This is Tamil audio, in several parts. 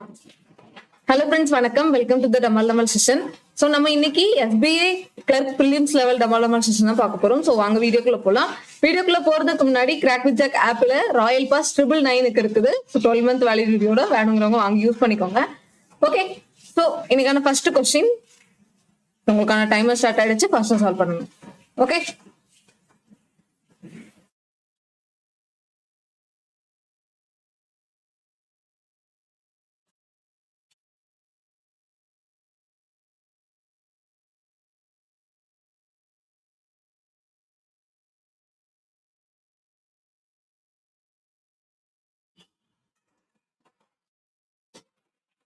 ஹலோ ஃப்ரெண்ட்ஸ், வணக்கம். வெல்கம் டு த டமால் செஷன். ஸோ நம்ம இன்னைக்கு எஸ்பிஐ கிளர்க் பிலிம்ஸ் லெவல் டமால் செஷன் தான் பார்க்க போறோம். ஸோ வாங்க வீடியோக்குள்ள போகலாம். வீடியோக்குள்ள போறதுக்கு முன்னாடி கிராக் வித் ஜாக் ஆப்ல ராயல் பாஸ் 999 இருக்குது. ஸோ 12 மந்த் வேலிடிட்டியோட வேணுங்கிறவங்க வாங்கி யூஸ் பண்ணிக்கோங்க. ஓகே, ஸோ இன்னைக்கான ஃபர்ஸ்ட் கொஸ்டின் உங்களுக்கான டைமர் ஸ்டார்ட் ஆயிடுச்சு. ஃபர்ஸ்ட் சால்வ் பண்ணுங்க. ஓகே,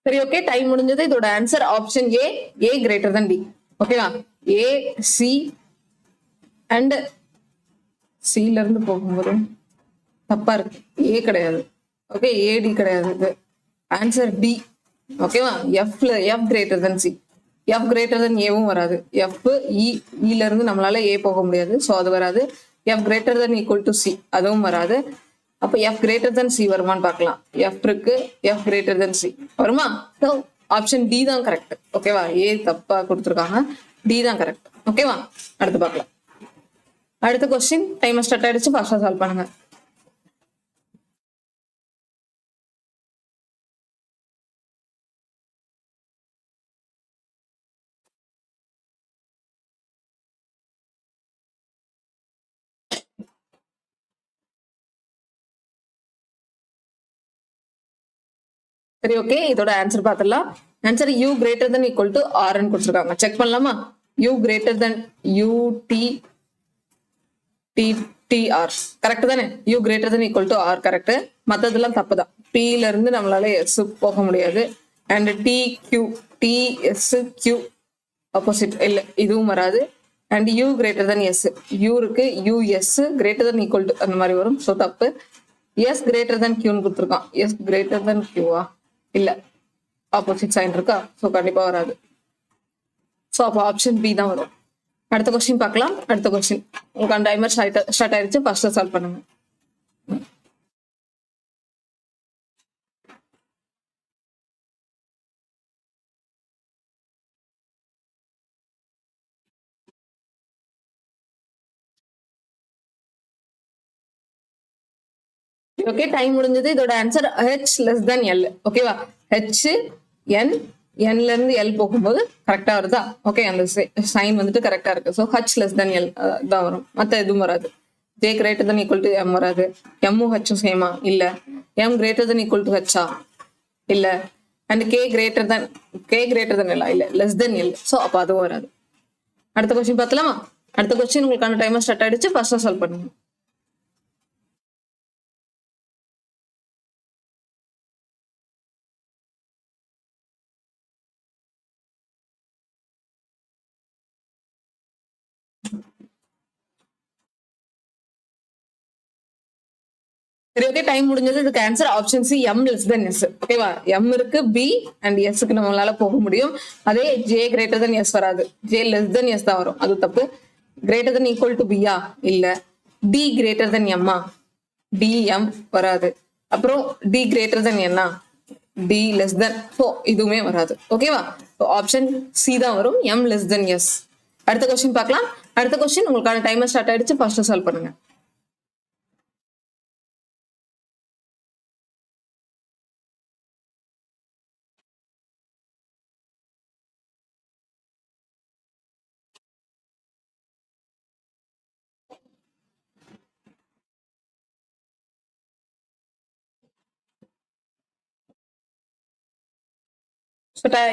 சரி. ஓகே, டைம் முடிஞ்சது. இதோட answer option A greater than D. ஓகேவா? ஏ சி அண்ட் சில இருந்து போகும்போது தப்பா இருக்கு. ஏ கிடையாது. ஓகே, ஏடி கிடையாது. இது ஆன்சர் டி. ஓகேவா? F greater than C. F greater than ஏவும் வராது. எஃப் இல இருந்து நம்மளால ஏ போக முடியாது. ஸோ அது வராது. F greater than equal to C, அதுவும் வராது. அப்ப எஃப் கிரேட்டர் தன் சி வருமான்னு பார்க்கலாம். எஃப் இருக்கு, எஃப் கிரேட்டர் தன் சி வருமா? ஸோ ஆப்ஷன் டி தான் கரெக்ட். ஓகேவா? ஏ தப்பா கொடுத்துருக்காங்க, டி தான் கரெக்ட். ஓகேவா? அடுத்து பார்க்கலாம். அடுத்த கொஸ்டின் டைமர் ஸ்டார்ட் ஆயிடுச்சு. ஃபாஸ்டா சால்வ் பண்ணுங்க. சரி, ஓகே, இதோட ஆன்சர் பார்த்துடலாம். Answer U greater than equal to ஆர்ன்னு கொடுத்துருக்காங்க. செக் பண்ணலாமா? U greater than U TR correct தானே? U greater than equal to R correct. மற்றதெல்லாம் தப்பு தான். பில இருந்து நம்மளால எஸ் போக முடியாது. அண்ட் டிஎஸ் கியூ ஆப்போசிட் இல்லை, இதுவும் வராது. And U greater than S, U இருக்கு, US greater than equal to அந்த மாதிரி வரும். ஸோ தப்பு. எஸ் கிரேட்டர் தன் கியூன்னு கொடுத்துருக்கான். எஸ் கிரேட்டர் தன் கியூவா? இல்ல, ஆப்போசிட் சைன் இருக்கா? ஸோ கண்டிப்பா வராது. ஸோ அப்போ ஆப்ஷன் பி தான் வரும். அடுத்த கொஸ்டின் பார்க்கலாம். அடுத்த கொஸ்டின் உங்களுக்கு டைமர் ஸ்டார்ட் ஆயிடுச்சு. ஃபர்ஸ்ட் சால்வ் பண்ணுங்க. ஓகே, டைம் முடிஞ்சது. இதோட answer H less than L. ஓகேவா? ஹெச் என்ல இருந்து எல் போகும்போது கரெக்டா வருதா? ஓகே, அந்த சைன் வந்துட்டு கரெக்டா இருக்கு. So H less than L தான் வரும். மற்ற எதுவும் வராது. J greater than equal to M வராது. எம்மும் ஹெச்சும் சேமா? இல்ல. M greater than equal to ஹெச்சா? இல்ல. And K greater than L இல்ல, லெஸ் தென் எல். ஸோ அப்போ அதுவும் வராது. அடுத்த கொஸ்டின் பார்த்தலாமா? அடுத்த கொஸ்டின் உங்களுக்கான டைமர் ஸ்டார்ட் ஆயிடுச்சு. ஃபர்ஸ்ட் சால்வ் பண்ணுங்க. சரி, ஓகே, டைம் முடிஞ்சது. இதுக்கு answer option C, M less than S. ஓகேவா? எம் இருக்கு, பி அண்ட் எஸ்க்கு நம்மளால போக முடியும். அதே ஜே கிரேட்டர் தென் எஸ் வராது. ஜே லெஸ் தென் எஸ் தான் வரும். அது தப்பு. கிரேட்டர் தென் ஈக்குவல் டு பியா? இல்ல. டி கிரேட்டர் தென் எம்மா? டி எம் வராது. அப்புறம் டி கிரேட்டர் தென் என்ன? T less than. ஸோ இதுவுமே வராது. ஓகேவா? ஆப்ஷன் சி தான் வரும், எம் லெஸ் தென் எஸ். அடுத்த கொஸ்டின் பார்க்கலாம். அடுத்த கொஸ்டின் உங்களுக்கான டைமர் ஸ்டார்ட் ஆயிடுச்சு. ஃபர்ஸ்ட் சால்வ் பண்ணுங்க.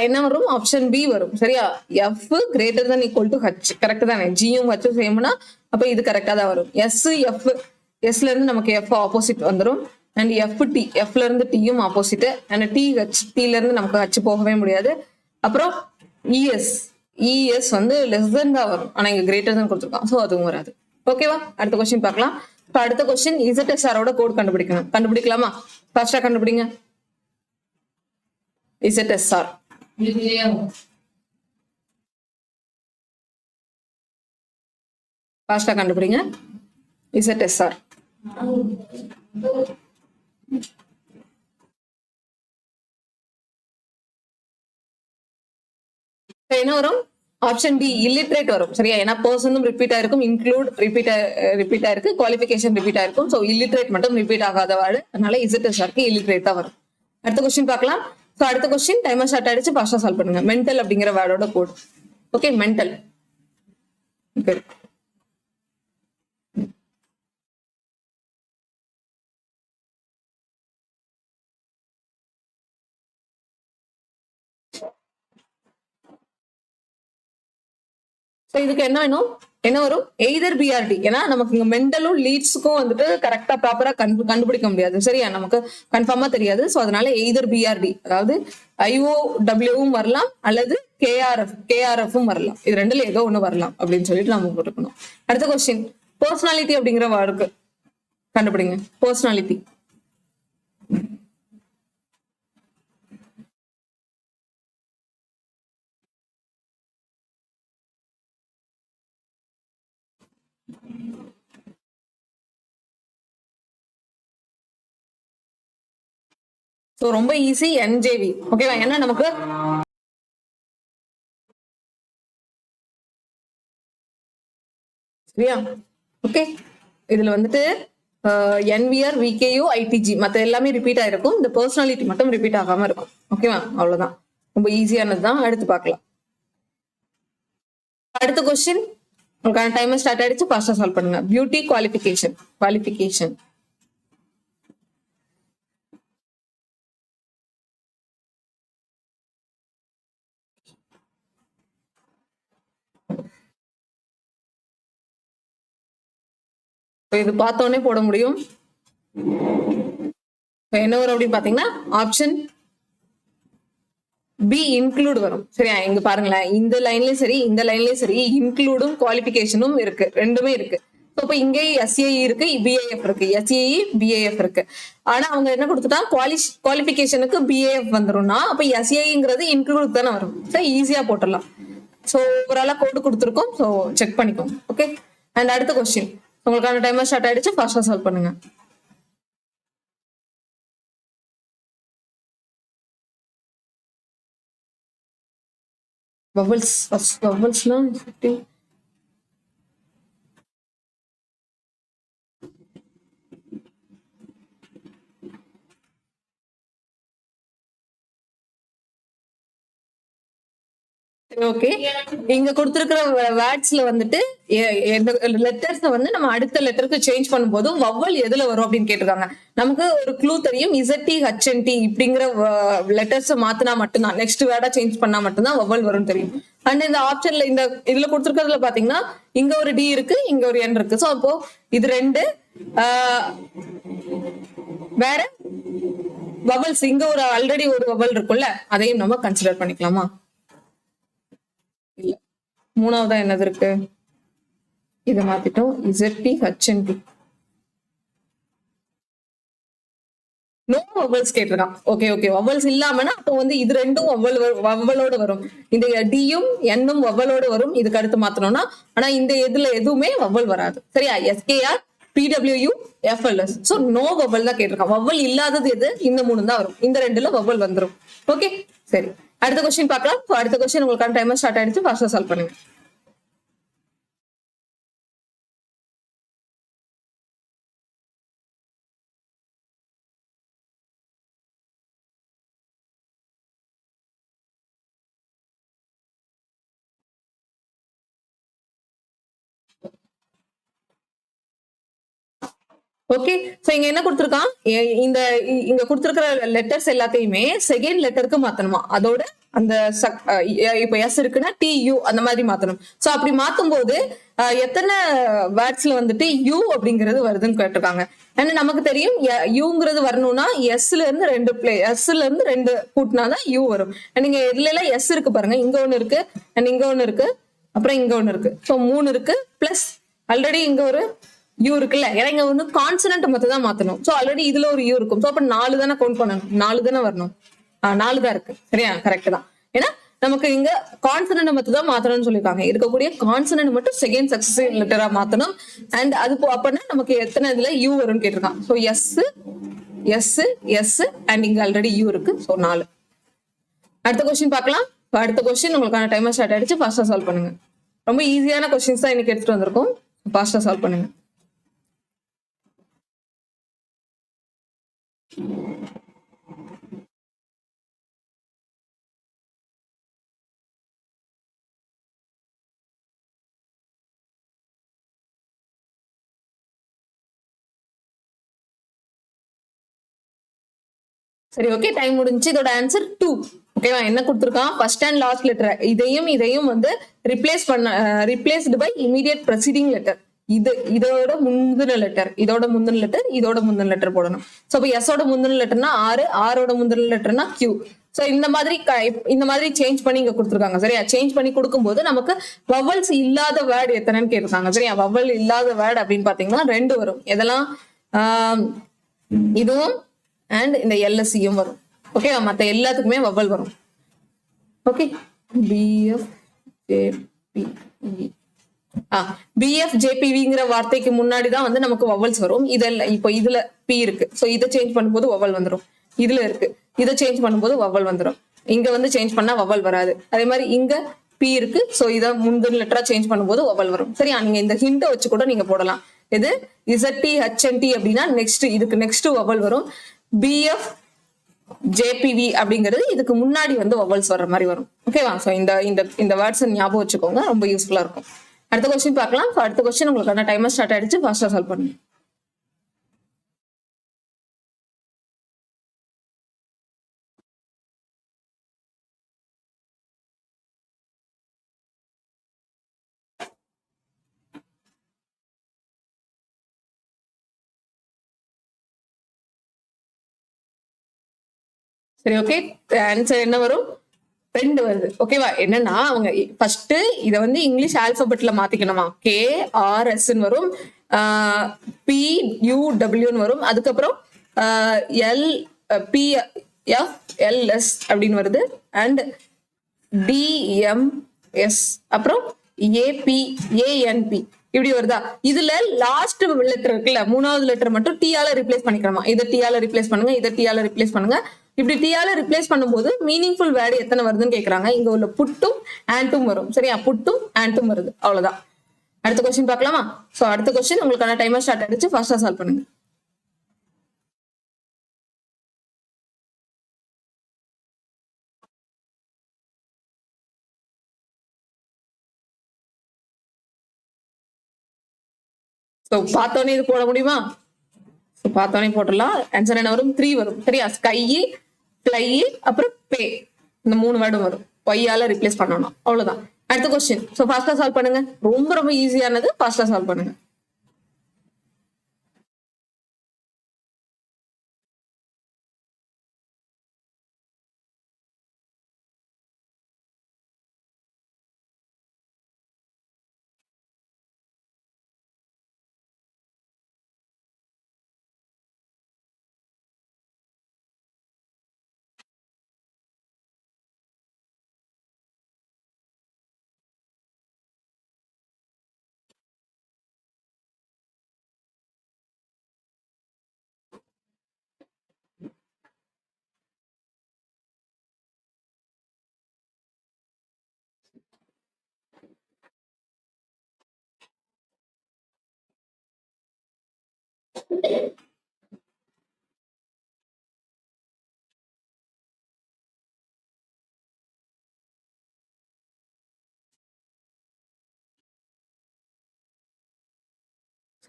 என்ன வரும்? ஆப்ஷன் பி வரும். சரியா? F greater than equal to H correct தானே? ஜியும் ஹச்சும் சேம்னா அப்ப இது கரெக்டா தான் வரும். எஸ்ல இருந்து நமக்கு எஃப் ஆப்போசிட் வந்துடும். அண்ட் எஃப்ல இருந்து டியும் ஆப்போசிட். அண்ட் டில இருந்து நமக்கு ஹச் போகவே முடியாது. அப்புறம் இஎஸ் வந்து லெஸ் தென் தான் வரும். ஆனா இங்க கிரேட்டர் தான் கொடுத்துருக்கோம். ஸோ அதுவும் வராது. ஓகேவா? அடுத்த கொஸ்டின் பார்க்கலாம். இப்போ அடுத்த கொஸ்டின் இசட்எஸ்ஆரோட கோட் கண்டுபிடிக்கணும். கண்டுபிடிக்கலாமா? ஃபாஸ்டா கண்டுபிடிங்க. இசட்எஸ்ஆர் ஃபாஸ்டா கண்டுபிடிங்க. இசட்எஸ்ஆர் என்ன வரும்? ஆப்ஷன் பி இல்லிட்ரேட் வரும். சரியா? ஏன்னா பர்சனும் ரிப்பீட் ஆயிருக்கும், இன்க்ளூட் ரிப்பீட் ஆயிருக்கு, குவாலிஃபிகேஷன் ரிப்பீட் ஆயிருக்கும். ஸோ இல்லிட்ரேட் மட்டும் ரிப்பீட் ஆகாத வார்டு, அதனால இசட்எஸ் இருக்கு, இல்லிட்ரேட் தான் வரும். அடுத்த கொஸ்டின் பார்க்கலாம். ஸோ அடுத்த கொஸ்டின் டைமர் ஸ்டார்ட் ஆயிடுச்சு, ஃபாஸ்டா சால்வ் பண்ணுங்க. மென்டல் அப்படிங்கிற வேர்டோட கோட். Okay, mental. இதுக்கு என்ன வேணும்? என்ன வரும்? Either BRT. ஏன்னா நமக்கு இங்க மென்டலும் லீட்ஸுக்கும் வந்துட்டு கரெக்டா ப்ராப்பரா கண்டுபிடிக்க முடியாது. சரியா? நமக்கு கன்ஃபார்மா தெரியாது. ஸோ அதனால எய்தர் பிஆர்டி, அதாவது IOWவும் வரலாம் அல்லது கேஆர்எஃப்பும் வரலாம். இது ரெண்டுல ஏதோ ஒண்ணு வரலாம் அப்படின்னு சொல்லிட்டு நம்ம போட்டுக்கணும். அடுத்த கொஸ்டின் பர்சனாலிட்டி அப்படிங்கிற வார்டுக்கு கண்டுபிடிங்க. பர்சனாலிட்டி. ஸோ ரொம்ப ஈஸி, NJV. ஓகேவா? ஏன்னா நமக்கு சரியா? ஓகே, இதுல வந்துட்டு NVR, VKU, ITG மத்த எல்லாமே ரிப்பீட் ஆயிருக்கும். இந்த பர்சனாலிட்டி மட்டும் ரிப்பீட் ஆகாம இருக்கும். ஓகேவா? அவ்வளவுதான், ரொம்ப ஈஸியானது தான். அடுத்து பார்க்கலாம். அடுத்த கொஸ்டின் உங்களுக்கான டைமர் ஸ்டார்ட் ஆயிடுச்சு, ஃபாஸ்டா சால்வ் பண்ணுங்க. Beauty qualification. இது பார்த்தோன்னே போட முடியும். என்ன வரும் அப்படின்னு பாத்தீங்கன்னா ஆப்ஷன் பி இன்க்ளூட் வரும். சரியா? இங்க பாருங்களேன், இந்த லைன்லயும் சரி இந்த லைன்லயும் சரி இன்க்ளூடும் குவாலிஃபிகேஷனும் இருக்கு, ரெண்டுமே இருக்கு. இப்ப இங்கே SAE இருக்கு, BAF இருக்கு, SAE BAF இருக்கு. ஆனா அவங்க என்ன கொடுத்துட்டா குவாலிஃபிகேஷனுக்கு BAF வந்துரும்னா அப்ப SAEங்கிறது இன்க்ளூட் தானே வரும். ஈஸியா போட்டுடலாம். சோ ஓவராலா கோடு கொடுத்துருக்கோம். சோ செக் பண்ணிக்கோங்க. ஓகே, அண்ட் அடுத்த கொஸ்டின் உங்களுக்கான டைமர் ஸ்டார்ட் ஆயிடுச்சு, ஃபாஸ்டா சால்வ் பண்ணுங்க. வவல்ஸ்னா ஓகே, இங்க கொடுத்திருக்கிற வேர்ட்ஸ்ல வந்துட்டு லெட்டர்ஸ் வந்து நம்ம அடுத்த லெட்டருக்கு சேஞ்ச் பண்ணும்போது வவ்வல் எதுல வரும் அப்படின்னு கேட்டிருக்காங்க. நமக்கு ஒரு க்ளூ தெரியும், ZTHNT இப்படிங்கிற லெட்டர்ஸ் மாத்தினா மட்டும்தான், நெக்ஸ்ட் வேர்டா சேஞ்ச் பண்ணா மட்டும்தான் வவ்வல் வரும் தெரியும். அண்ட் இந்த ஆப்ஷன்ல இந்த இதுல கொடுத்திருக்கிறதுல பாத்தீங்கன்னா இங்க ஒரு D இருக்கு, இங்க ஒரு N இருக்கு. சோ அப்போ இது ரெண்டு வேற வவல்ஸ், இங்க ஒரு ஆல்ரெடி ஒரு வவல் இருக்கும்ல, அதையும் நம்ம கன்சிடர் பண்ணிக்கலாமா? இல்ல, மூணாவதா என்னது இருக்கு? இதை மாத்திட்டோம், ZTHNT. நோ வவல்ஸ் கேட்டிருக்கான். ஓகே ஓகே, வவல்ஸ் இல்லாமனா அப்போ வந்து இது ரெண்டும் வவலோட வரும். இந்த டியும் என்னும் வவலோட வரும். இதுக்கு அடுத்து மாத்தணும்னா, ஆனா இந்த இதுல எதுவுமே வவல் வராது. சரியா? SKR, PWU, FLS. So no vowel தான் கேட்டிருக்கான். வவல் இல்லாதது எது? இந்த மூணு தான் வரும். இந்த ரெண்டுல வவல் வந்துடும். ஓகே, சரி, அடுத்த கொஸ்டின் பார்க்கலாம். அடுத்த கொஸ்டின் உங்களுக்கான டைமர் ஸ்டார்ட் ஆயிடுச்சு, ஃபாஸ்டா சால்வ் பண்ணுங்க. ஓகே, சோ இங்க என்ன கொடுத்திருக்கான்? இந்த இங்க கொடுத்திருக்கிற லெட்டர்ஸ் எல்லாத்தையுமே செகண்ட் லெட்டருக்கு மாத்தணுமா? அதோட அந்த இப்ப S இருக்குன்னா TU அந்த மாதிரி மாத்தணும். சோ அப்படி மாத்தும் போது எத்தனை வேர்ட்ஸ்ல வந்துட்டு U அப்படிங்கிறது வருதுன்னு கேட்டிருக்காங்க. ஏன்னா நமக்கு தெரியும் யூங்கிறது வரணும்னா S-ல இருந்து ரெண்டு கூட்டினாதான் U வரும். நீங்க இதுல எல்லாம் S இருக்கு பாருங்க, இங்க ஒண்ணு இருக்கு, இங்க ஒண்ணு இருக்கு, அப்புறம் இங்க ஒண்ணு இருக்கு. சோ 3 இருக்கு, பிளஸ் ஆல்ரெடி இங்க ஒரு U இருக்குல்ல, ஏன்னா இங்க வந்து கான்சனன்ட் மட்டும் தான் மாத்தணும். சோ ஆல்ரெடி இதுல ஒரு U இருக்கும். சோ அப்ப 4 தானே கவுண்ட் பண்ணணும், 4 தானே வரணும். 4 தான் இருக்கு. சரியா? கரெக்ட் தான். ஏன்னா நமக்கு இங்க கான்சனன்ட் மட்டும் தான் மாத்தணும்னு சொல்லிருக்காங்க. இருக்கக்கூடிய கான்சனன்ட் மட்டும் செகண்ட் சக்சஸிவ் லெட்டரா மாத்தணும். அண்ட் அது அப்பனா நமக்கு எத்தனை இதுல U வரும்னு கேட்டிருக்கான். சோ S அண்ட் இங்க ஆல்ரெடி U இருக்கு. சோ 4. அடுத்த கொஸ்டின் பார்க்கலாம். அடுத்த கொஸ்டின் உங்களுக்கான டைமர் ஸ்டார்ட் ஆயிடுச்சு. ஃபாஸ்டா சால்வ் பண்ணுங்க. ரொம்ப ஈஸியான கொஸ்டின்ஸ் தான் இன்னைக்கு எடுத்துட்டு வந்திருக்கோம். ஃபாஸ்டா சால்வ் பண்ணுங்க. சரி, ஓகே, டைம் முடிஞ்சு. இதோட ஆன்சர் 2. ஓகேவா? என்ன கொடுத்துருக்கான்? ஃபர்ஸ்ட் அண்ட் லாஸ்ட் லெட்டர் இதையும் வந்து replaced by immediate presiding letter. இதோட முந்தின லெட்டர், இதோட முந்தின லெட்டர், இதோட முந்தின லெட்டர் போடணும். சோ இப்போ எஸோட முந்தின லெட்டர்னா ஆர், ஆரோட முந்தின லெட்டர்னா கியூ. சோ இந்த மாதிரி சேஞ்ச் பண்ணி இங்க கொடுத்துருக்காங்க. சரியா? சேஞ்ச் பண்ணி கொடுக்கும்போது நமக்கு வவல்ஸ் இல்லாத வேர்டு எத்தனைன்னு கேட்டிருக்காங்க. சரியா? வவல் இல்லாத வேர்டு அப்படின்னு பாத்தீங்கன்னா 2 வரும். எதெல்லாம்? இதுவும் அண்ட் இந்த எல்எஸ்சியும் வரும். ஓகே, மத்த எல்லாத்துக்குமே வவல் வரும். ஓகே, பிஎஃப்ஜேபிவிங்கிற வார்த்தைக்கு முன்னாடிதான் வந்து நமக்கு வவல்ஸ் வரும். இதெல்லாம் இப்போ இதுல பி இருக்கு, சோ இதை சேஞ்ச் பண்ணும்போது வவல் வந்துடும். இதுல இருக்கு, இதை சேஞ்ச் பண்ணும்போது வவல் வந்துடும். இங்க வந்து சேஞ்ச் பண்ணா வவல் வராது. அதே மாதிரி இங்க பி இருக்கு, சோ இதை முந்தின லெட்டரா சேஞ்ச் பண்ணும்போது வவல் வரும். சரியா? நீங்க இந்த ஹிண்ட்டை வச்சு கூட நீங்க போடலாம். இது இசட்டி ஹெச்என்டி அப்படின்னா இதுக்கு நெக்ஸ்ட் வவல் வரும். பிஎஃப் ஜேபிவி அப்படிங்கிறது இதுக்கு முன்னாடி வந்து வவல்ஸ் வர்ற மாதிரி வரும். ஓகேவா? சோ இந்த வேர்ட்ஸ் ஞாபகம் வச்சுக்கோங்க, ரொம்ப யூஸ்ஃபுல்லா இருக்கும். அடுத்த கொஸ்டின் பார்க்கலாம். அடுத்த கொஸ்டின் உங்களுக்கான டைமர் ஸ்டார்ட் ஆயிடுச்சு. ஃபாஸ்டா சால்வ் பண்ணுங்க. சரி, ஓகே, ஆன்சர் என்ன வரும்? 2 வருது. ஓகேவா? என்னன்னா அவங்க ஃபர்ஸ்ட் இதை வந்து இங்கிலீஷ் ஆல்பபெட்ல மாத்திக்கணுமா. KRS வரும், PUW வரும், அதுக்கப்புறம் LPFLS அப்படின்னு வருது, அண்ட் DMS, அப்புறம் APANP இப்படி வருதா? இதுல லாஸ்ட் லெட்டர் இருக்குல்ல, 3வது லெட்டர் மட்டும் டீயால ரிப்ளேஸ் பண்ணிக்கணுமா. இதை டீயால ரிப்ளேஸ் பண்ணுங்க, இதை டீயால ரிப்ளேஸ் பண்ணுங்க. இப்படி டீயால ரிப்ளேஸ் பண்ணும்போது மீனிங்ஃபுல் வேர்டு எத்தனை வருதுன்னு கேக்குறாங்க. இங்க உள்ள புட்டும் ஆண்டும் வரும். சரியா? புட்டும் ஆண்டும் வருது. அவ்வளவுதான். அடுத்த கொஸ்டின் பார்க்கலாமா? சோ அடுத்த கொஸ்டின் உங்களுக்கான டைமர் ஸ்டார்ட் ஆயிடுச்சு. ஃபாஸ்டா சால்வ் பண்ணுங்க. சோ பார்த்தோன்னே இது போட முடியுமா? பார்த்தோன்னே போட்டுடலாம். ஆன்சர் என்ன வரும்? 3 வரும். சரியா? ஸ்கை, பிளை, அப்புறம் பே, இந்த 3 வேர்டும் வரும். ஒய்யால ரிப்ளேஸ் பண்ணணும். அவ்வளவுதான். அடுத்த கொஸ்டின். சோ ஃபாஸ்டா சால்வ் பண்ணுங்க. ரொம்ப ரொம்ப ஈஸியானது. ஃபாஸ்டா சால்வ் பண்ணுங்க.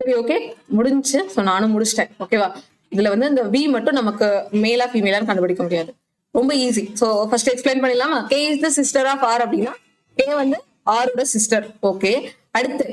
சரி, ஓகே, முடிஞ்சு. ஸோ நானும் முடிச்சிட்டேன். ஓகேவா? இதுல வந்து இந்த வி மட்டும் நமக்கு மேலா ஃபீமேலான்னு கண்டுபிடிக்க முடியாது. ரொம்ப ஈஸி. ஸோ ஃபர்ஸ்ட் எக்ஸ்பிளைன் பண்ணிடலாமா? K is the sister of R அப்படின்னா கே வந்து ஆரோட சிஸ்டர். ஓகே, அடுத்து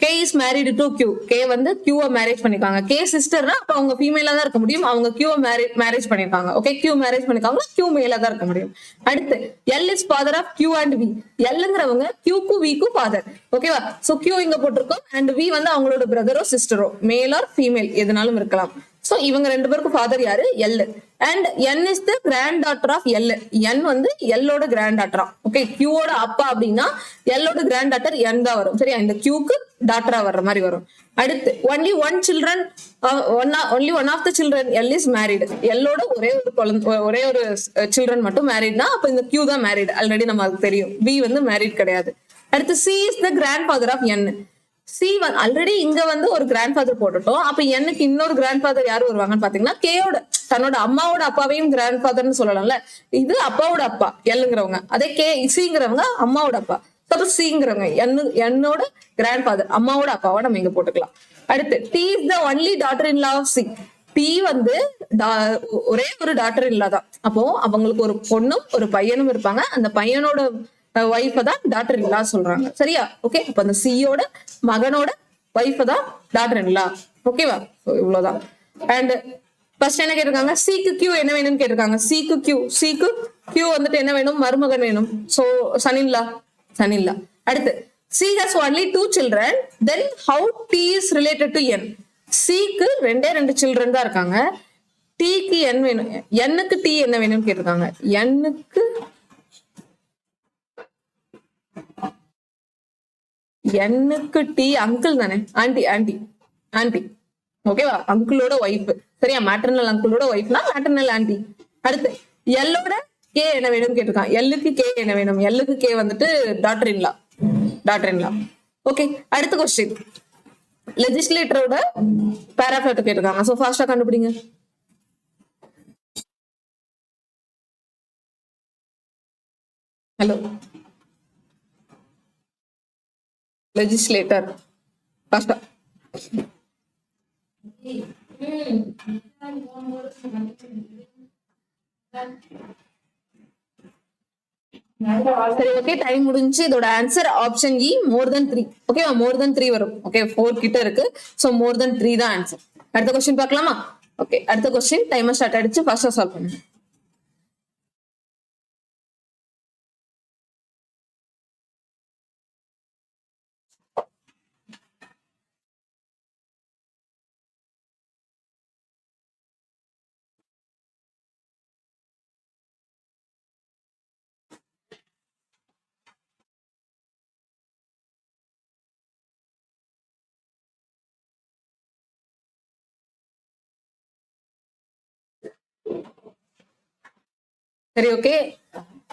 K is married to Q. K வந்து கியூவை மேரேஜ் பண்ணிருக்காங்க. கே சிஸ்டர்னா அப்ப அவங்க ஃபீமேலா தான் இருக்க முடியும். அவங்க கியூவை மேரேஜ் பண்ணிருக்காங்க. ஓகே, கியூ மேரேஜ் பண்ணிருக்காங்க, கியூ மேலா தான் இருக்க முடியும். அடுத்து L is father of Q and V. எல்ங்கிறவங்க கியூக்கும் விக்கும் ஃபாதர். ஓகேவா? சோ கியூ இங்க போட்டிருக்கோம், அண்ட் வி வந்து அவங்களோட பிரதரோ சிஸ்டரோ, மேல் ஆர் ஃபீமேல் எதுனாலும் இருக்கலாம். சோ இவங்க ரெண்டு பேருக்கும் ஃபாதர் யாரு? L. And N is the granddaughter of L. N வந்து எல்லோட கிராண்ட் டாட்டரா. ஓகே, கியூவோட அப்பா அப்படின்னா எல்லோட கிராண்ட் டாட்டர் என் தான் வரும். சரியா? இந்த கியூக்கு டாட்டரா வர்ற மாதிரி வரும். அடுத்து only one children, only one of the children L is married. எல்லோட ஒரே ஒரு குழந்தை, ஒரே ஒரு சில்ட்ரன் மட்டும் மேரிட்னா அப்ப இந்த கியூ தான் மேரிட். ஆல்ரெடி நம்ம அதுக்கு தெரியும். பி வந்து மேரிட் கிடையாது. அடுத்து C is the grand father of N. C already இங்க வந்து ஒரு கிராண்ட் ஃபாதர் போட்டுட்டோம். அப்ப எனக்கு இன்னொரு கிராண்ட் ஃபாதர் யாரு வருவாங்கன்னு பாத்தீங்கன்னா கேயோட தன்னோட அம்மாவோட அப்பாவையும் கிராண்ட் ஃபாதர்னு சொல்லலாம்ல. இது அப்பாவோட அப்பா எல்லுங்கிறவங்க, அதே கே சிங்கிறவங்க அம்மாவோட அப்பா. அப்ப சிங்கிறவங்க என்னோட கிராண்ட் ஃபாதர் அம்மாவோட அப்பாவை நம்ம இங்க போட்டுக்கலாம். அடுத்து T is the only daughter in law of C. T வந்து ஒரே ஒரு டாட்டர் இல்லா தான். அப்போ அவங்களுக்கு ஒரு பொண்ணும் ஒரு பையனும் இருப்பாங்க. அந்த பையனோட ஒய்ஃபை தான் டாட்டர் இல்லா சொல்றாங்க. சரியா? ஓகே, அப்ப அந்த சியோட மகனோட ஒய்ஃபை தான் டாட்டர் இல்லா. ஓகேவா? இவ்வளவுதான். அண்ட் ஃபர்ஸ்ட் என்ன கேட்டிருக்காங்க? சிக்கு கியூ என்ன வேணும்னு கேட்டிருக்காங்க. சிக்கு கியூ வந்துட்டு என்ன வேணும்? மருமகன் வேணும். So son in law, son in law. அடுத்து C has only 2 children, then how T is related to N. சிக்கு ரெண்டு சில்ட்ரன் தான் இருக்காங்க. டிக்கு என் வேணும். என்னுக்கு டி என்ன வேணும்னு கேட்டிருக்காங்க. என்னுக்கு டி அங்கிள் தானே? ஆண்டி. ஓகேவா? அங்கிளோட ஒய்ஃப். சரியா? மேட்டர்னல் அங்கிளோட ஒய்ஃப்னா மேட்டர்னல் ஆண்டி. அடுத்து எல்லோட கே என்ன வேணும்னு கேட்டிருக்கான். எல்லுக்கு கே என்ன வேணும்? எல்லுக்கு கே வந்துட்டு டாட்டர் இன்லா. ஓகே, அடுத்த கொஸ்டின் லெஜிஸ்லேட்டரோட பேராஃபிரேட் கேட்டிருக்காங்க. சோ ஃபாஸ்டா கண்டுபிடிங்க. ஹலோ, லெஜிஸ்லேட்டர் ஃபாஸ்டா. சரி, ஓகே, டைம் முடிஞ்சு. இதோட ஆன்சர் ஆப்ஷன் இ, மோர் தென் 3. ஓகேவா? மோர் தென் 3 வரும். ஓகே, 4 கிட்ட இருக்கு. சோ மோர் தென் 3 தான் ஆன்சர். அடுத்த கொஸ்டின் பார்க்கலாமா? ஓகே, அடுத்த கொஸ்டின் டைமர் ஸ்டார்ட் ஆயிடுச்சு. ஃபர்ஸ்டா சால்வ் பண்ணுங்க. சரி, ஓகே,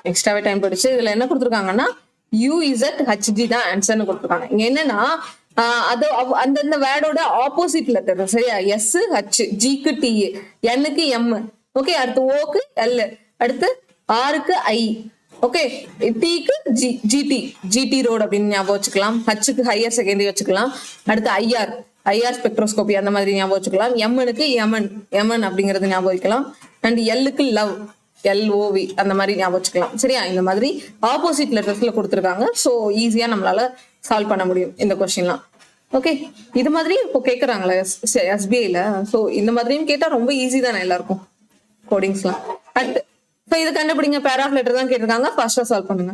எக்ஸ்ட்ராவே டைம் போயிடுச்சு. இதுல என்ன கொடுத்துருக்காங்கன்னா UZHG தான் ஆன்சர்னு கொடுத்துருக்காங்க. இங்க என்னன்னா அது அந்தந்த வேர்டோட ஆப்போசிட் லெட்டர். சரியா? எஸ் ஹச், ஜிக்கு டி, என்னுக்கு எம். ஓகே, அடுத்து ஓக்கு எல், அடுத்து ஆருக்கு ஐ. ஓகே, டிக்கு ஜிடி ரோடு அப்படின்னு ஞாபகம் வச்சுக்கலாம். ஹச்சுக்கு ஹையர் செகண்டரி வச்சுக்கலாம். அடுத்து ஐஆர் ஸ்பெக்ட்ரோஸ்கோபி அந்த மாதிரி ஞாபகம் வச்சுக்கலாம். எம்னுக்கு எமன் அப்படிங்கறது ஞாபகம் வைக்கலாம். அண்ட் எல்லுக்கு லவ், LOV அந்த மாதிரி ஞாபகம் வச்சுக்கலாம். சரியா? இந்த மாதிரி ஆப்போசிட் லெட்டர்ஸ்ல கொடுத்துருக்காங்க. ஸோ ஈஸியா நம்மளால சால்வ் பண்ண முடியும் இந்த கொஸ்டின்லாம். ஓகே, இது மாதிரி இப்போ கேட்கறாங்களே SBIல. ஸோ இந்த மாதிரியும் கேட்டா ரொம்ப ஈஸி தானே எல்லாருக்கும் கோடிங்ஸ்லாம். அடுத்து ஸோ இது கண்டுபிடிங்க. பேர் ஆஃப் லெட்டர் தான் கேட்டிருக்காங்க. ஃபர்ஸ்டா சால்வ் பண்ணுங்க.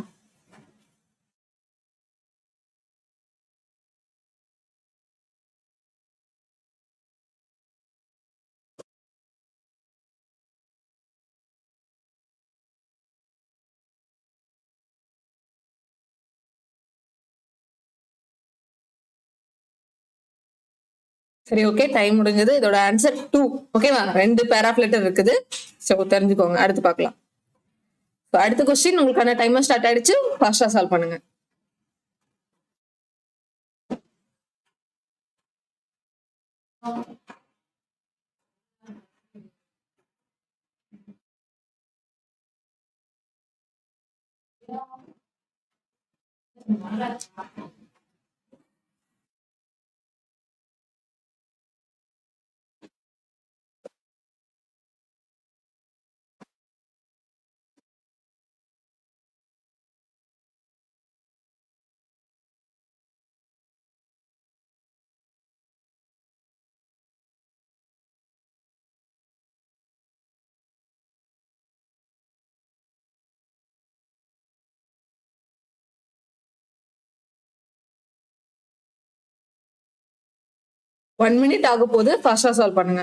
சரி, ஓகே, டைம் முடிஞ்சது. இதோட ஆன்சர் 2. ஓகேவா? 2 பேர் ஆஃப் லெட்டர் இருக்குது. ஸோ தெரிஞ்சுக்கோங்க. அடுத்து பார்க்கலாம். அடுத்த கொஸ்டின் உங்களுக்கான டைமர் ஸ்டார்ட் ஆயிடுச்சு. ஃபாஸ்டா சால்வ் பண்ணுங்க. ஒன் மினிட் ஆக போது. ஃபாஸ்டா சால்வ் பண்ணுங்க.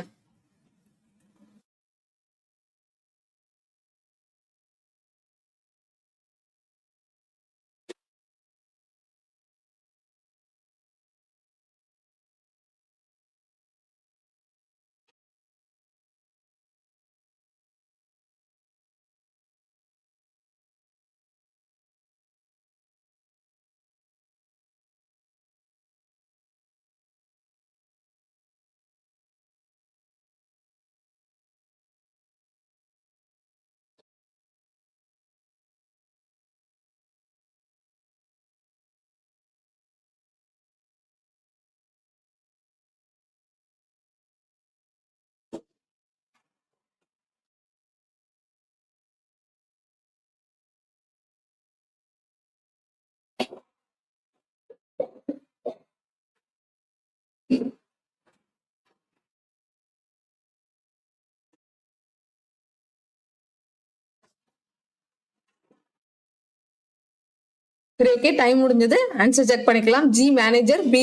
சரி ஓகே, டைம் முடிஞ்சது. ஆன்சர் செக் பண்ணிக்கலாம். ஜி மேனேஜர், பி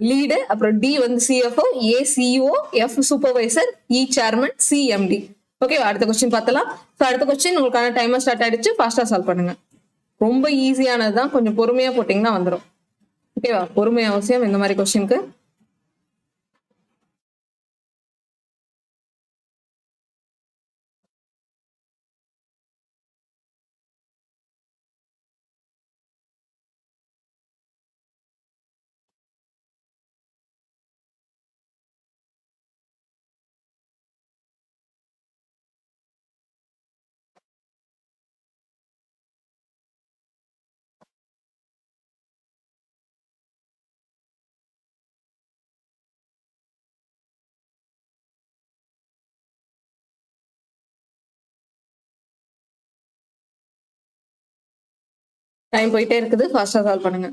லீடு, அப்புறம் டி வந்து சிஎஃப்ஓ, ஏ சிஇஓ, எஃப் சூப்பர்வைசர், இ சேர்மன், சி எம்டி. ஓகே, அடுத்த கொஸ்டின் பார்த்தலாம். ஸோ அடுத்த கொஸ்டின் உங்களுக்கான டைமர் ஸ்டார்ட் ஆயிடுச்சு. ஃபாஸ்டா சால்வ் பண்ணுங்க. ரொம்ப ஈஸியானது தான், கொஞ்சம் பொறுமையா போட்டீங்கன்னா வந்துடும். ஓகேவா? பொறுமை அவசியம் இந்த மாதிரி கொஸ்டினுக்கு. டைம் போயிட்டே இருக்குது. ஃபாஸ்டா சால்வ் பண்ணுங்க.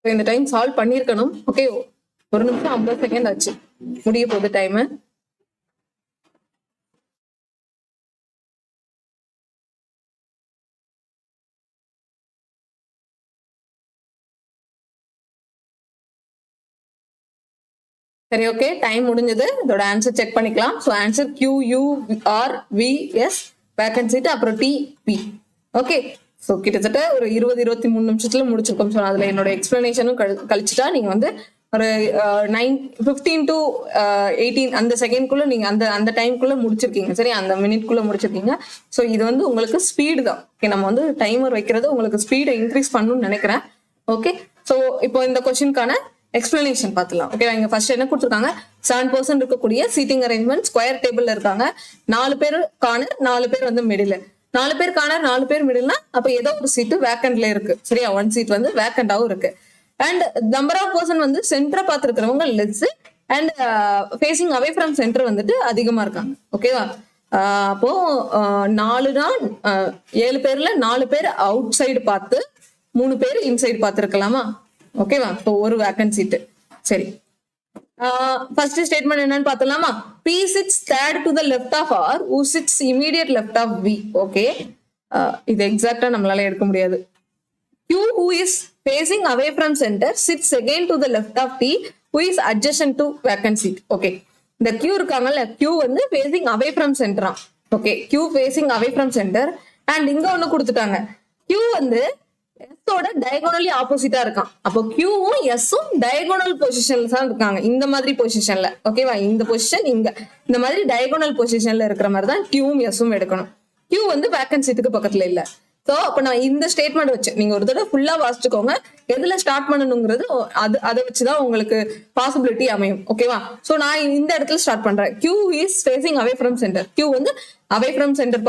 இந்த டைம் சால்வ் பண்ணிருக்கணும். ஓகே, 1 நிமிஷம் 50 செகண்ட் ஆச்சு. முடிய போகுது டைம். சரி ஓகே, டைம் முடிஞ்சது. இதோட ஆன்சர் செக் பண்ணிக்கலாம். ஸோ ஆன்சர் QURVS வேக்கன்சி, அப்புறம் TP. ஓகே, ஸோ கிட்டத்தட்ட ஒரு 20-23 நிமிஷத்துல முடிச்சிருக்கோம். ஸோ அதுல என்னோட எக்ஸ்பிளனேஷனும் கழிச்சுட்டா நீங்க வந்து ஒரு 15 to 18 அந்த செகண்ட்குள்ள நீங்க அந்த டைம்குள்ள முடிச்சிருக்கீங்க. சரி, அந்த மினிட்குள்ள முடிச்சிருக்கீங்க. ஸோ இது வந்து உங்களுக்கு ஸ்பீடு தான். ஓகே, நம்ம வந்து டைமர் வைக்கிறது உங்களுக்கு ஸ்பீடை இன்க்ரீஸ் பண்ணணும்னு நினைக்கிறேன். ஓகே, ஸோ இப்போ இந்த கொஸ்டினுக்கான எக்ஸ்பிளனேஷன் பார்த்துலாம். ஓகே, இங்க ஃபர்ஸ்ட் என்ன கொடுத்துருக்காங்க? 7% இருக்கக்கூடிய சீட்டிங் அரேஞ்ச்மெண்ட் ஸ்கொயர் டேபிள்ல இருக்காங்க. 4 பேர் கார்னர், 4 பேர் வந்து மிடில். 4 பேர் கார்னர், 4 பேர் மிடில்னா அப்ப ஏதோ ஒரு சீட்டு வேக்கண்ட்ல இருக்கு. சரியா? 1 சீட் வந்து வேக்கண்டாவும் இருக்கு. அண்ட் நம்பர் ஆஃப் பர்சன் வந்து சென்டரை பார்த்துருக்கிறவங்க less, and facing away from centre வந்துட்டு அதிகமா இருக்காங்க. ஓகேவா? அப்போ 7 பேர்ல 4 பேர் அவுட் சைடு பார்த்து 3 பேர் இன்சைடு பார்த்துருக்கலாமா? ஓகேவா? இப்போ ஒரு வேக்கன்ட் சீட்டு. சரி, ஃபர்ஸ்ட் ஸ்டேட்மெண்ட் என்னன்னு பார்த்தலாமா? P sits third to the left of R, who sits immediate left of V. Okay, இது எக்ஸாக்டா நம்மளால எடுக்க முடியாது. Q, who is facing away from center, sits again to the left of T, who is adjacent to vacant seat. Okay, இந்த Q இருக்காங்கல்ல, Q வந்து facing away from center. Okay, Q facing away from center. And இங்க ஒண்ணு கொடுத்துட்டாங்க. Q வந்து S-ஓட டயகோனலி ஆப்போசிட்டா இருக்கான். அப்போ Q-வும் S-ம் டயகோனல் பொசிஷன்ல தான் இருக்காங்க. இந்த மாதிரி பொசிஷன்ல. ஓகேவா? இந்த பொசிஷன் இங்க இந்த மாதிரி டயகோனல் பொசிஷன்ல இருக்கிற மாதிரி தான் Q-வும் S-ம் எடுக்கணும். Q வந்து வேக்கன்ட் சீட்டுக்கு பக்கத்துல இல்ல. சோ அப்ப நான் இந்த ஸ்டேட்மெண்ட் வச்சு நீங்க ஒரு தடவை ஃபுல்லா வாசிச்சுக்கோங்க. எதுல ஸ்டார்ட் பண்ணணுங்கிறது அதை வச்சுதான் உங்களுக்கு பாசிபிலிட்டி அமையும். ஓகேவா? சோ நான் இந்த இடத்துல ஸ்டார்ட் பண்றேன். Q is facing away from centre. Q வந்து அவே ஃப்ரம் சென்டர்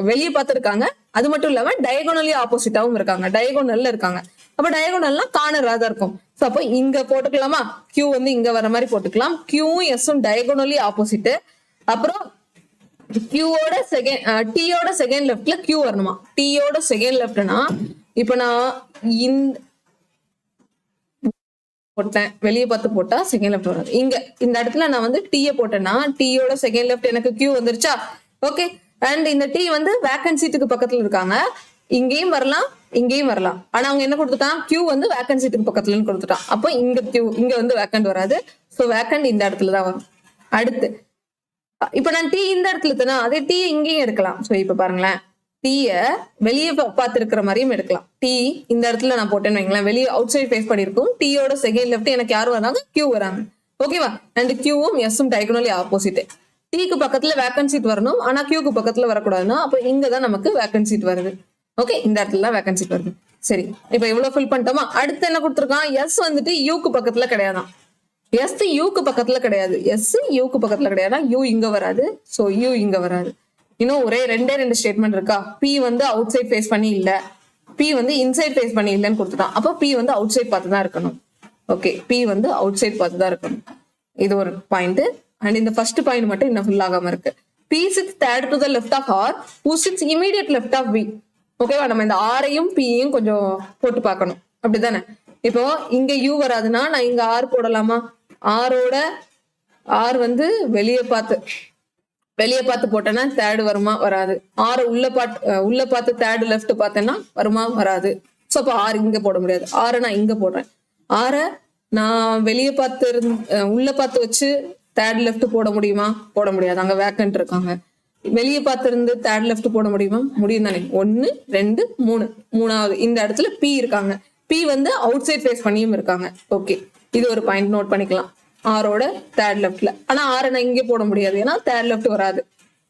வெளியே பார்த்திருக்காங்க. அது மட்டும் இல்லாம டயகோனலி ஆப்போசிட்டாவும் இருக்காங்க. டயகோனல்ல இருக்காங்க. அப்ப டயகோனல்னா கார்னரா தான் இருக்கும். சோ அப்போ இங்க போட்டுக்கலாமா? Q வந்து இங்க வர மாதிரி போட்டுக்கலாம். Q-ம் S-ம் டயகோனலி ஆப்போசிட். அப்புறம் Q-ஓட செகண்ட், T-யோட செகண்ட் லெஃப்ட்ல Q வரணுமா? T-யோட செகண்ட் லெஃப்ட்னா இப்ப நான் இந்த போட்டேன், வெளியே பார்த்து போட்டா செகண்ட் லெஃப்ட் வராது. இங்க இந்த இடத்துல நான் வந்து T-ய போட்டேன்னா T-யோட செகண்ட் லெஃப்ட் எனக்கு Q வந்துருச்சா? ஓகே, அண்ட் இந்த T வந்து வேக்கன்ட் சீட்டுக்கு பக்கத்துல இருக்காங்க. இங்கேயும் வரலாம், இங்கேயும் வரலாம். ஆனா அவங்க என்ன கொடுத்துட்டான்? Q வந்து வேக்கன்ட் சீட்டுக்கு பக்கத்துலன்னு கொடுத்துட்டான். அப்போ இங்க Q, இங்க வந்து வேக்கன்ட் வராது. சோ வேக்கன்ட் இந்த இடத்துல தான் வரும். அடுத்து இப்ப நான் T இந்த இடத்துல எடுத்தேன்னா அதே T இங்கேயும் எடுக்கலாம். சோ இப்ப பாருங்களேன், T-ய வெளியே பார்த்து இருக்கிற மாதிரியும் எடுக்கலாம். T இந்த இடத்துல நான் போட்டேன்னு வைங்களேன், வெளியே அவுட் சைட் ஃபேஸ் பண்ணிருக்கும். T-யோட செகண்ட் லெஃப்ட் எனக்கு யார் வராங்க? Q வராங்க. ஓகேவா. அண்ட் கியூவும் எஸ்ஸும் டைகனலி ஆப்போசிட். டீக்கு பக்கத்துல வேக்கன்ட் சீட் வரணும், ஆனா கியூக்கு பக்கத்துல வரக்கூடாதுன்னா அப்ப இங்கதான் நமக்கு வேக்கன்ட் சீட் வருது. ஓகே, இந்த இடத்துல வேக்கன்ட் சீட் வருது. சரி, இப்ப இவ்வளவு ஃபில் பண்ணிட்டோமா. அடுத்து என்ன கொடுத்துருக்கான், எஸ் வந்துட்டு யூக்கு பக்கத்துல கிடையாதான். எஸ் யூக்கு பக்கத்துல கிடையாது, எஸ் யூக்கு பக்கத்துல கிடையாதுன்னா யூ இங்க வராது, சோ யூ இங்க வராது. இன்னும் ஒரே ரெண்டு ஸ்டேட்மெண்ட் இருக்கா. பி வந்து அவுட் சைட் ஃபேஸ் பண்ணி இல்ல, பி வந்து இன்சைட் ஃபேஸ் பண்ணி இல்லன்னு கொடுத்துட்டான். அப்போ பி வந்து அவுட் சைட் பார்த்து தான் இருக்கணும். ஓகே, பி வந்து அவுட் சைட் பார்த்து தான் இருக்கணும். இது ஒரு பாயிண்ட். அண்ட் இந்த ஃபர்ஸ்ட் பாயிண்ட் மட்டும் இன்னும் ஃபில் ஆகாம இருக்கு. B sits third to the left of R, who sits immediate left of B. ஓகேவா, நம்ம இந்த ஆரையும் பியையும் கொஞ்சம் போட்டு பார்க்கணும், அப்படிதானே. இப்போ இங்க யூ வராதுன்னா நான் இங்க ஆர் போடலாமா. ஆரோட ஆர் வந்து வெளியே பார்த்து போட்டேன்னா தேர்டு வருமா, வராது. ஆறு உள்ள பார்த்து தேர்டு லெஃப்ட் பார்த்தேன்னா வருமா, வராது. ஸோ அப்போ ஆறு இங்க போட முடியாது. ஆரை நான் இங்க போடுறேன். ஆரை நான் வெளியே உள்ள பார்த்து வச்சு தேர்ட் லெஃப்ட் போட முடியுமா, போட முடியாது. அங்க வேக்கன்ட் இருக்காங்க. வெளியே பார்த்து இருந்து தேர்ட் லெஃப்ட் போட முடியுமா, முடியும் தானே. 1 2 3, மூணாவது இந்த இடத்துல பி இருக்காங்க. பி வந்து அவுட் சைட் ஃபேஸ் பண்ணியும் இருக்காங்க. ஓகே, இது ஒரு பாயிண்ட் நோட் பண்ணிக்கலாம். ஆரோட தேர்ட் லெஃப்ட்ல. ஆனா ஆரை நான் இங்கே போட முடியாது, ஏன்னா தேர்ட் லெஃப்ட் வராது.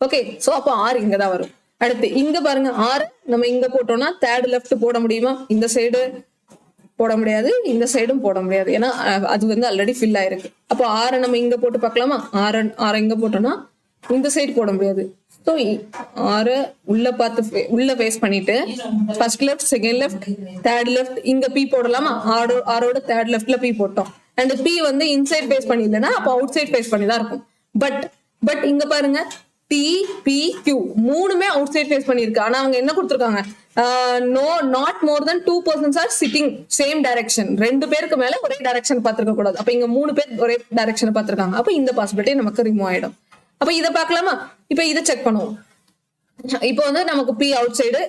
ஓகே, சோ அப்போ ஆறு இங்கதான் வரும். அடுத்து இங்க பாருங்க, ஆறு நம்ம இங்க போட்டோம்னா தேர்ட் லெஃப்ட் போட முடியுமா, இந்த சைடு போட முடியாது, இந்த சைடும் போட முடியாது, ஏன்னா அது வந்து ஆல்ரெடி ஃபில் ஆயிருக்கு. அப்போ ஆரை நம்ம இங்க போட்டு பார்க்கலாமா. ஆரை இங்க போட்டோம்னா இந்த சைடு போட முடியாது. ஸோ ஆறு உள்ள ஃபேஸ் பண்ணிட்டு first left, second left, third left, இங்க பி போடலாமா. ஆரோட தேர்ட் லெஃப்ட்ல பி போட்டோம். அண்ட் பி வந்து இன்சைட் ஃபேஸ் பண்ணிடலன்னா அப்போ அவுட் சைட் ஃபேஸ் பண்ணி தான் இருக்கும். பட் இங்க பாருங்க, டி பி கியூ மூணுமே அவுட் சைட் ஃபேஸ் பண்ணிருக்கு. ஆனா அவங்க என்ன கொடுத்துருக்காங்க, not more then 2 persons are sitting same direction. 2 பேருக்கு மேல ஒரே டைரக்ஷன் பார்த்திருக்க கூடாது. அப்ப இங்க 3 பேர் ஒரே டைரக்ஷன் பார்த்திருக்காங்க. அப்ப இந்த பாசிபிலிட்டி நமக்கு ரிமூவ் ஆயிடும். அப்ப இதை பார்க்கலாமா. இப்ப இதை செக் பண்ணுவோம். இப்போ வந்து நமக்கு பி அவுட் சைடு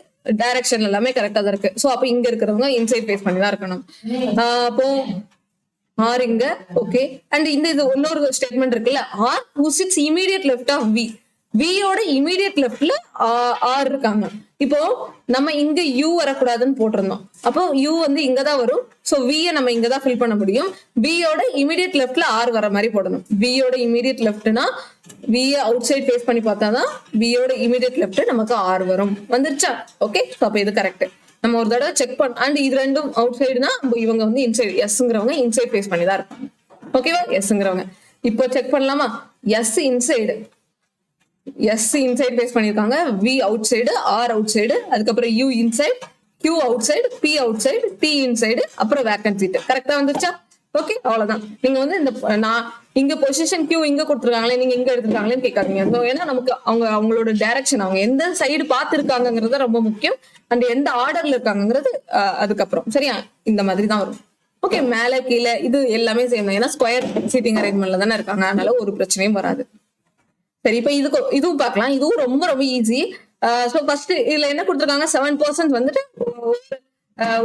டைரக்ஷன் எல்லாமே கரெக்டா தான் இருக்கு. சோ அப்ப இங்க இருக்கிறவங்க இன்சைட் ஃபேஸ் பண்ணி தான் இருக்கணும். அப்போ ஆர் இங்க. ஓகே, அண்ட் இந்த இது இன்னொரு ஸ்டேட்மெண்ட் இருக்குல்ல, R who sits immediate left of V. வியோட இமீடியட் லெஃப்ட்ல ஆர் இருக்காங்க. இப்போ நம்ம இங்க யூ வரக்கூடாதுன்னு போட்டிருந்தோம். அப்போ யூ வந்து இங்கதான் வரும். சோ வியை நம்ம இங்கதான் ஃபில் பண்ண முடியும். வியோட இமீடியட் லெஃப்ட்ல ஆர் வர மாதிரி போடணும். வியோட இமீடியட் லெஃப்ட்னா வியை அவுட் சைட் ஃபேஸ் பண்ணி பார்த்தாதான் வியோட இமீடியட் லெஃப்ட் நமக்கு ஆர் வரும். வந்துருச்சா. ஓகே, அப்ப இது கரெக்ட். நம்ம ஒரு தடவை செக் பண்ண. அண்ட் இது ரெண்டும் அவுட் சைடுனா இவங்க வந்து இன்சைட், எஸ்ங்கிறவங்க இன்சைட் ஃபேஸ் பண்ணி தான் இருப்பாங்க. ஓகேவா, எஸ்ங்கிறவங்க. இப்போ செக் பண்ணலாமா. S inside, S inside face பண்ணிருக்காங்க. V outside, R outside, அதுக்கப்புறம் U inside, Q outside, P outside, T inside, அப்புறம் வேக்கன்ட் சீட். கரெக்டா வந்துருச்சா. ஓகே, அவ்வளவுதான். நீங்க வந்து இந்த நான் இங்க பொசிஷன் கியூ இங்க கொடுத்துருக்காங்களே, நீங்க இங்க எடுத்துருக்காங்களேன்னு கேட்காதீங்க. ஏன்னா நமக்கு அவங்களோட டைரக்ஷன், அவங்க எந்த சைடு பார்த்து இருக்காங்கிறது ரொம்ப முக்கியம். அண்ட் எந்த ஆர்டர்ல இருக்காங்கிறது அதுக்கப்புறம். சரியா, இந்த மாதிரி தான் வரும். ஓகே, மேல கீழே இது எல்லாமே சேம் தான், ஏன்னா ஸ்கொயர் சீட்டிங் அரேஞ்ச்மெண்ட்ல தானே இருக்காங்க. அதனால ஒரு பிரச்சனையும் வராது. சரி, இப்ப இதுவும் பார்க்கலாம். இதுவும் ரொம்ப ரொம்ப ஈஸி. ஸோ ஃபர்ஸ்ட் இதுல என்ன கொடுத்துருக்காங்க, 7% வந்துட்டு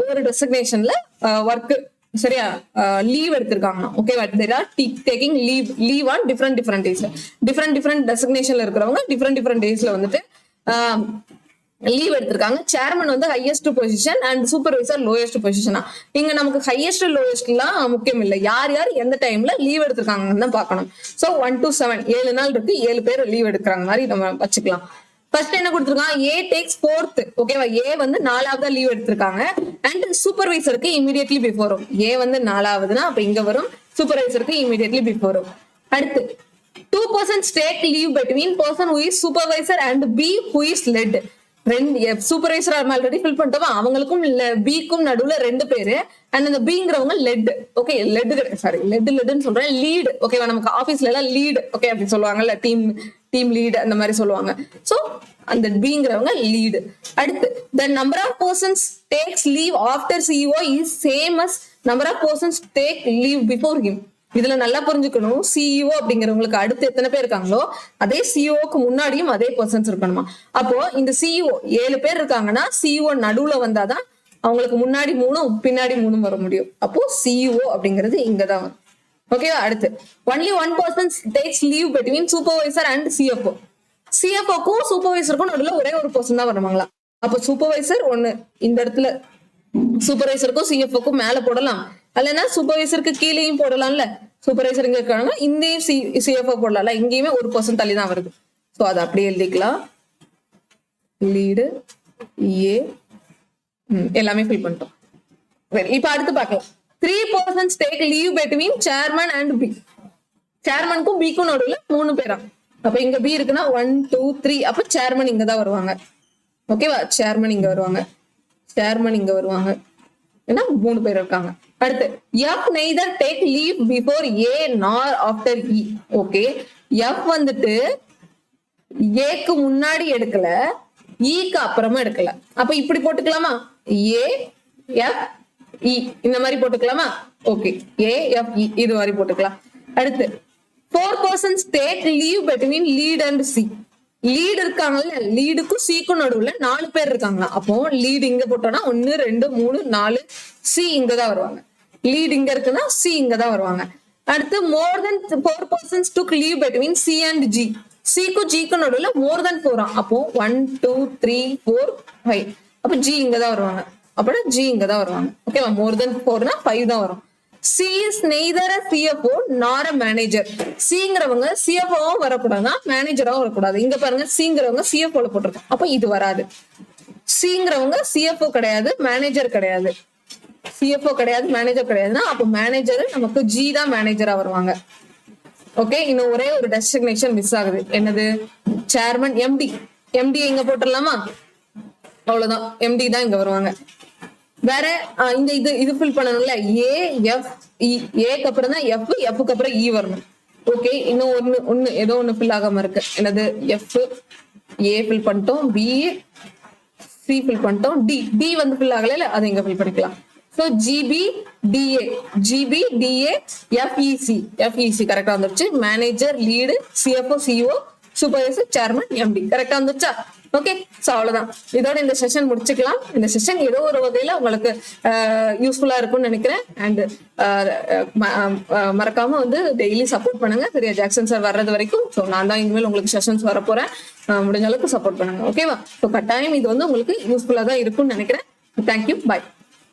ஒரு டெசிக்னேஷன்ல ஒர்க், சரியா, லீவ் எடுத்திருக்காங்க. ஓகேவா, there are taking leave on different டேஸ்ல. டிஃப்ரெண்ட் டெசிக்னேஷன்ல இருக்கிறவங்க டிஃப்ரெண்ட் டேஸ்ல வந்துட்டு லீவ் எடுத்திருக்காங்க. சேர்மன் வந்து highest position and supervisor lowest பொசிஷனா. இங்க நமக்கு ஹையஸ்ட் லோயஸ்ட்லாம் முக்கியம் இல்லை, யார் எந்த டைம்ல லீவ் எடுத்திருக்காங்கன்னு தான் பார்க்கணும். ஸோ 1 to 7 7 நாள் இருக்கு, 7 பேர் லீவ் எடுக்கிறாங்க மாதிரி நம்ம வச்சுக்கலாம். ஃபர்ஸ்ட் என்ன கொடுத்துருக்காங்க, ஏ டேக்ஸ் 4th. ஓகேவா, ஏ வந்து 4வது லீவ் எடுத்திருக்காங்க. அண்ட் சூப்பர்வைசருக்கு இமீடியட்லி பிஃபோர் வரும். ஏ வந்து 4வதுன்னா அப்ப இங்க வரும், சூப்பர்வைசருக்கு இமீடியட்லி பிஃபோர் வரும். அடுத்து 2 persons take leave between person who is supervisor and B who is led. Supervisor already fill பண்ணிட்டோமா, அவங்களுக்கும் பிக்கும் நடுவுல 2 பேரு. அண்ட் அந்த பிங்கிறவங்க லெட். ஓகே, லெட்னு சொல்றேன், லீட். ஓகேவா, நமக்கு ஆபீஸ்ல எல்லாம் லீட், ஓகே அப்படி சொல்லுவாங்கல்ல, டீம் லீட் அந்த மாதிரி சொல்லுவாங்க. சோ அந்த பிங்கிறவங்க லீடு. அடுத்து the number of persons takes leave after CEO is same as number of persons take leave before him. இதுல நல்லா புரிஞ்சுக்கணும், சிஇஓ அப்படிங்கிறவங்களுக்கு அடுத்து எத்தனை பேர் இருக்காங்களோ அதே சிஇஓக்கு முன்னாடியும் அதே பர்சன்ஸ் இருக்கணுமா. அப்போ இந்த சிஇஓ 7 பேர் இருக்காங்கன்னா சிஇஓ நடுவுல வந்தாதான் அவங்களுக்கு முன்னாடி 3 பின்னாடி 3 வர முடியும். அப்போ சிஇஓ அப்படிங்கிறது இங்கதான் வரும். ஓகேவா. அடுத்து only one person takes leave between supervisor and CFO. சிஎஃப்ஓக்கும் சூப்பர்வைசருக்கும் நடுவில் ஒரே ஒரு பர்சன் தான் வருவாங்களா. அப்போ சூப்பர்வைசர் ஒண்ணு இந்த இடத்துல சூப்பர்வைசருக்கும் சிஎஃப்ஓக்கும் மேல போடலாம், இல்லைன்னா சூப்பர்வைசருக்கு கீழேயும் போடலாம்ல. சூப்பர்வைசர் இங்க இருக்காங்க, இங்கேயும் சிஎஃப்ஓ போடலாம், இங்கேயுமே 1% தள்ளி தான் வருது. ஸோ அதை அப்படியே எழுதிக்கலாம். லீடு ஏ எல்லாமே ஃபில் பண்ணிட்டோம். இப்ப அடுத்து பார்க்கலாம். 3% take leave between chairman and B. சேர்மனுக்கும் பிக்கும் நடுவில் 3 பேரா. அப்ப இங்க பி இருக்குன்னா 1 2 3. அப்ப சேர்மன் இங்க தான் வருவாங்க. ஓகேவா? சேர்மன் இங்க வருவாங்க, சேர்மன் இங்க வருவாங்க. ஏன்னா 3 பேர் இருக்காங்க. அடுத்து F neither take leave before A nor after E. Okay, F வந்துட்டு ஏக்கு முன்னாடி எடுக்கல, ஈக்கு அப்புறமா எடுக்கல. அப்ப இப்படி போட்டுக்கலாமா? ஏ எஃப் இ இந்த மாதிரி போட்டுக்கலாமா? ஓகே, ஏ எஃப் இ இது மாதிரி போட்டுக்கலாம். அடுத்து 4% take leave between lead and C. Lead இருக்காங்கல்ல, லீடுக்கும் சிக்கும் நடுவுல 4 பேர் இருக்காங்களா. அப்போ லீடு இங்க போட்டோம்னா 1 2 3 4, சி இங்கதான் வருவாங்க. லீட் இங்க இருக்குன்னா சி இங்க தான் வருவாங்க. அடுத்து more than 4% took leave between C and G. சிக்கும் ஜிக்கும் நடுவுல மோர் தென் 4. அப்போ 1 2 3 4 5. அப்ப ஜி இங்க தான் வருவாங்க. அப்படின்னா ஜி இங்க தான் வருவாங்க. ஓகேவா? மோர் தென் 4னா 5 தான் வரும். C is neither a CFO nor a manager. சிங்கிறவங்க சிஎஃப்ஓவும் வரக்கூடாதா, மேனேஜராவும் வரக்கூடாது. இங்க பாருங்க, சிங்கிறவங்க சிஎஃப்ஓல போட்டிருக்கோம். அப்ப இது வராது. சிங்கிறவங்க சிஎஃப்ஓ கிடையாது, மேனேஜர் கிடையாது. சிஎஃப்ஓ கிடையாது, மேனேஜர் கிடையாதுன்னா அப்போ மேனேஜர் நமக்கு ஜி தான் மேனேஜரா வருவாங்க. ஓகே, இன்னும் ஒரே ஒரு டெசிக்னேஷன் மிஸ் ஆகுது. என்னது? Chairman empty. எம்டி இங்க போட்டுடலாமா? அவ்வளவுதான், எம்டி தான் இங்க வருவாங்க. வேற இந்த இது ஃபில் பண்ணணும்ல, ஏ எஃப் இ. ஏக்கு அப்புறம் தான் எஃப், எஃப்க்கு அப்புறம் இ வரணும். ஓகே, இன்னும் ஒன்னு ஏதோ ஒண்ணு ஃபில் ஆகாம இருக்கு. என்னது? எஃப் ஏ ஃபில் பண்ணிட்டோம், பி சி ஃபில் பண்ணிட்டோம், டி டி வந்து ஃபில் ஆகல, அதை இங்க ஃபில் பண்ணிக்கலாம். So GB DA, GB DA FEC, FEC கரெக்டா வந்துருச்சு. Manager, lead, CFO, CO, supervisor, chairman, MD கரெக்டா வந்துருச்சா? ஓகே, ஸோ அவ்வளவுதான். இதோட இந்த செஷன் முடிச்சுக்கலாம். இந்த செஷன் ஏதோ ஒரு வகையில உங்களுக்கு யூஸ்ஃபுல்லா இருக்கும்னு நினைக்கிறேன். அண்ட் மறக்காம வந்து டெய்லி சப்போர்ட் பண்ணுங்க. சரியா? ஜாக்சன் சார் வர்றது வரைக்கும். ஸோ நான் தான் இனிமேல் உங்களுக்கு செஷன்ஸ் வர போறேன். முடிஞ்ச அளவுக்கு சப்போர்ட் பண்ணுங்க. ஓகேவா? ஸோ கட்டாயம் இது வந்து உங்களுக்கு யூஸ்ஃபுல்லா தான் இருக்கும்னு நினைக்கிறேன். தேங்க்யூ, பாய்.